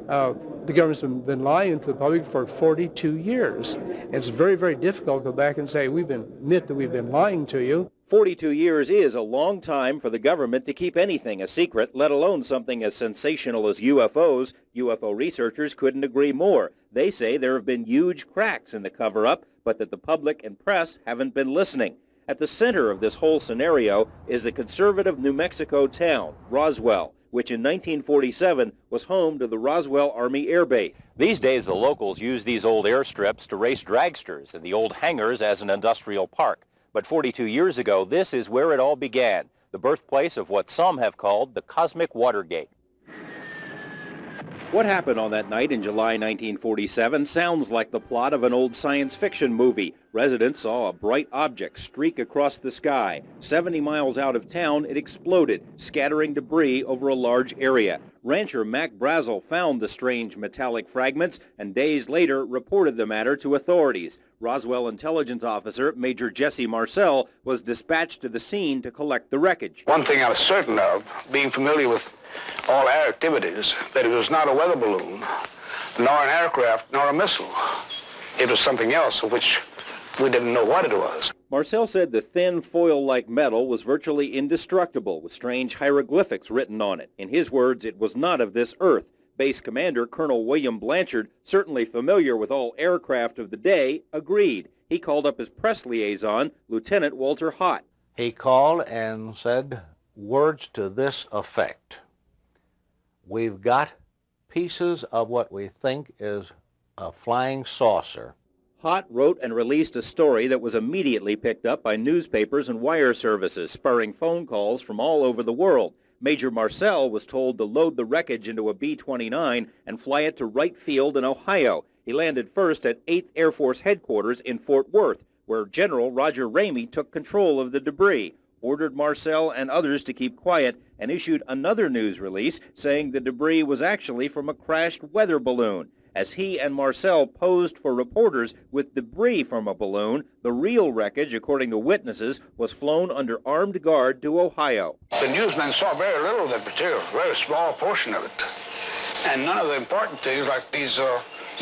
The government's been lying to the public for 42 years. It's very, very difficult to go back and say, admit that we've been lying to you. 42 years is a long time for the government to keep anything a secret, let alone something as sensational as UFOs. UFO researchers couldn't agree more. They say there have been huge cracks in the cover-up, but that the public and press haven't been listening. At the center of this whole scenario is the conservative New Mexico town, Roswell, which in 1947 was home to the Roswell Army Air Base. These days, the locals use these old airstrips to race dragsters and the old hangars as an industrial park. But 42 years ago, this is where it all began, the birthplace of what some have called the Cosmic Watergate. What happened on that night in July 1947 sounds like the plot of an old science fiction movie. Residents saw a bright object streak across the sky. 70 miles out of town, it exploded, scattering debris over a large area. Rancher Mac Brazel found the strange metallic fragments and days later reported the matter to authorities. Roswell intelligence officer Major Jesse Marcel was dispatched to the scene to collect the wreckage. One thing I was certain of, being familiar with all air activities, that it was not a weather balloon, nor an aircraft, nor a missile. It was something else of which we didn't know what it was. Marcel said the thin foil-like metal was virtually indestructible with strange hieroglyphics written on it. In his words, it was not of this earth. Base Commander Colonel William Blanchard, certainly familiar with all aircraft of the day, agreed. He called up his press liaison, Lieutenant Walter Hott. He called and said words to this effect: "We've got pieces of what we think is a flying saucer." Hott wrote and released a story that was immediately picked up by newspapers and wire services, spurring phone calls from all over the world. Major Marcel was told to load the wreckage into a B-29 and fly it to Wright Field in Ohio. He landed first at 8th Air Force Headquarters in Fort Worth, where General Roger Ramey took control of the debris, ordered Marcel and others to keep quiet, and issued another news release saying the debris was actually from a crashed weather balloon. As he and Marcel posed for reporters with debris from a balloon, the real wreckage, according to witnesses, was flown under armed guard to Ohio. The newsmen saw very little of that material, a very small portion of it. And none of the important things like these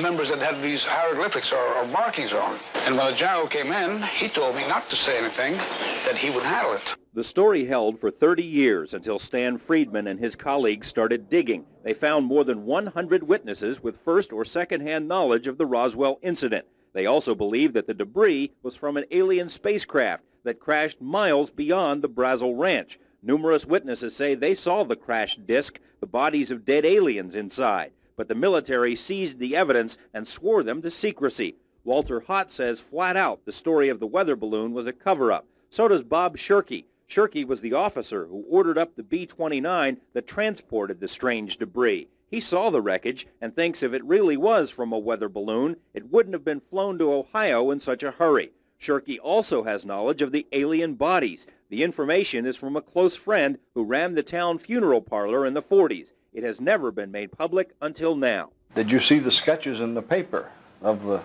members that had these hieroglyphics or markings on it. And when the general came in, he told me not to say anything, that he would handle it. The story held for 30 years until Stan Friedman and his colleagues started digging. They found more than 100 witnesses with first or second-hand knowledge of the Roswell incident. They also believe that the debris was from an alien spacecraft that crashed miles beyond the Brazel Ranch. Numerous witnesses say they saw the crashed disk, the bodies of dead aliens inside. But the military seized the evidence and swore them to secrecy. Walter Hott says flat out the story of the weather balloon was a cover-up. So does Bob Shirkey. Shirkey was the officer who ordered up the B-29 that transported the strange debris. He saw the wreckage and thinks if it really was from a weather balloon, it wouldn't have been flown to Ohio in such a hurry. Shirkey also has knowledge of the alien bodies. The information is from a close friend who ran the town funeral parlor in the 40s. It has never been made public until now. "Did you see the sketches in the paper of the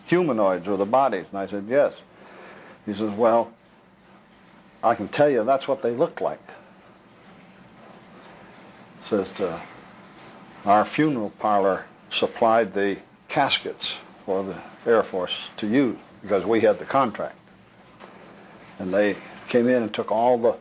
humanoids or the bodies?" And I said, "Yes." He says, "Well, I can tell you that's what they looked like." Says our funeral parlor supplied the caskets for the Air Force to use because we had the contract. And they came in and took all the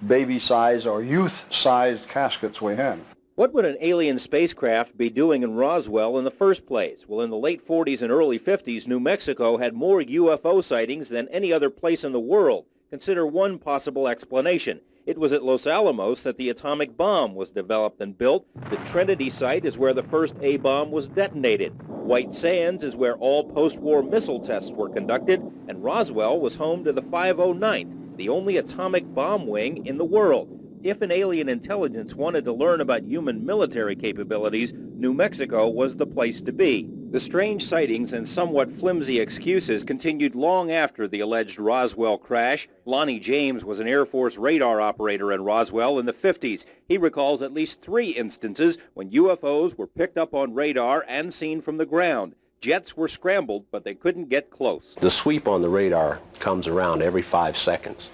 baby-sized or youth-sized caskets we had. What would an alien spacecraft be doing in Roswell in the first place? Well, in the late 40s and early 50s, New Mexico had more UFO sightings than any other place in the world. Consider one possible explanation. It was at Los Alamos that the atomic bomb was developed and built. The Trinity site is where the first A-bomb was detonated. White Sands is where all post-war missile tests were conducted, and Roswell was home to the 509th, the only atomic bomb wing in the world. If an alien intelligence wanted to learn about human military capabilities, New Mexico was the place to be. The strange sightings and somewhat flimsy excuses continued long after the alleged Roswell crash. Lonnie James was an Air Force radar operator in Roswell in the 50s. He recalls at least 3 instances when UFOs were picked up on radar and seen from the ground. Jets were scrambled, but they couldn't get close. The sweep on the radar comes around every 5 seconds.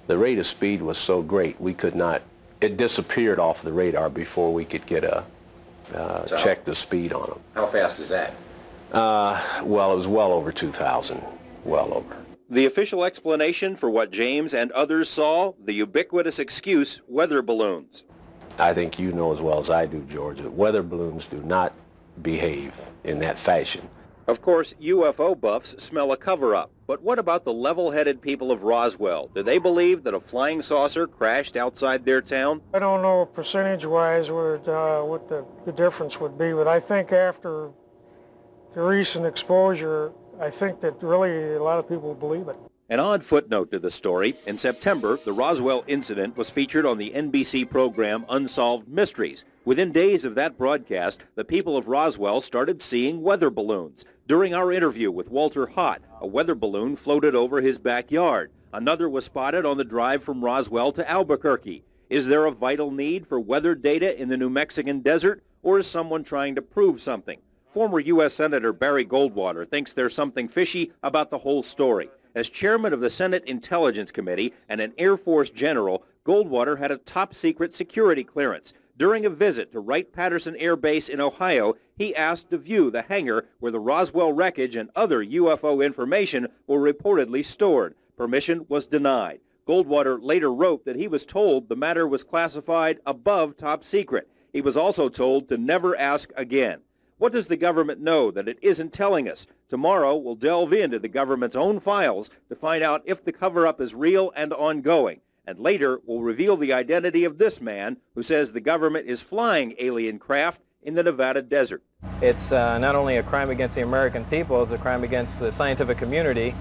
The rate of speed was so great we could not, it disappeared off the radar before we could get a check the speed on them. How fast is that? Well, it was well over 2,000, well over. The official explanation for what James and others saw, the ubiquitous excuse, weather balloons. I think you know as well as I do, George, that weather balloons do not behave in that fashion. Of course, UFO buffs smell a cover-up. But what about the level-headed people of Roswell? Do they believe that a flying saucer crashed outside their town? I don't know percentage-wise what the difference would be, but I think after the recent exposure, I think that really a lot of people believe it. An odd footnote to the story, in September, the Roswell incident was featured on the NBC program Unsolved Mysteries. Within days of that broadcast, the people of Roswell started seeing weather balloons. During our interview with Walter Hott, a weather balloon floated over his backyard. Another was spotted on the drive from Roswell to Albuquerque. Is there a vital need for weather data in the New Mexican desert, or is someone trying to prove something? Former U.S. Senator Barry Goldwater thinks there's something fishy about the whole story. As chairman of the Senate Intelligence Committee and an Air Force general, Goldwater had a top-secret security clearance. During a visit to Wright-Patterson Air Base in Ohio, he asked to view the hangar where the Roswell wreckage and other UFO information were reportedly stored. Permission was denied. Goldwater later wrote that he was told the matter was classified above top secret. He was also told to never ask again. What does the government know that it isn't telling us? Tomorrow, we'll delve into the government's own files to find out if the cover-up is real and ongoing. And later, we'll reveal the identity of this man who says the government is flying alien craft in the Nevada desert. It's not only a crime against the American people, it's a crime against the scientific community.